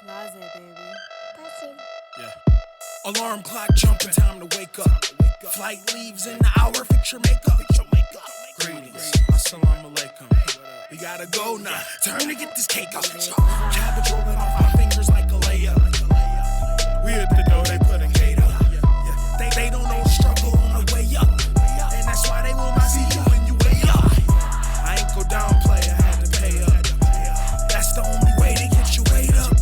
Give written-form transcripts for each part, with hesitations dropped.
Blase, baby. Yeah. Alarm clock jumping, time to wake up. Flight leaves in the hour, fix your makeup. Greetings, assalamu alaikum. We gotta go now, time to get this cake up. Cabbage rolling off my fingers like a layup. We at the door, they put a gate up. They don't know the struggle on the way up. And that's why they will not see you when you way up. I ain't go down, player, had to pay up. That's the only way to get your weight up.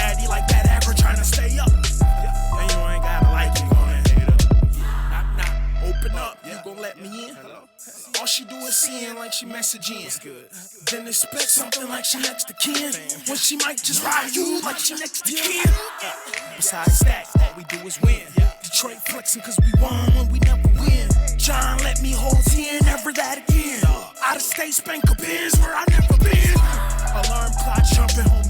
Addy like that average trying to stay up. And you ain't gotta like it, gonna hate up. Knock, open up, you gon' let me in? All she do is seeing like she messaging. Then expect something like she next to kin. When she might just ride you like she next to kin. Besides that, all we do is win. Detroit flexing cause we won when we never win. John let me hold 10, never that again. Out of state, spank a Benz where I never been. Alarm clock jumping home.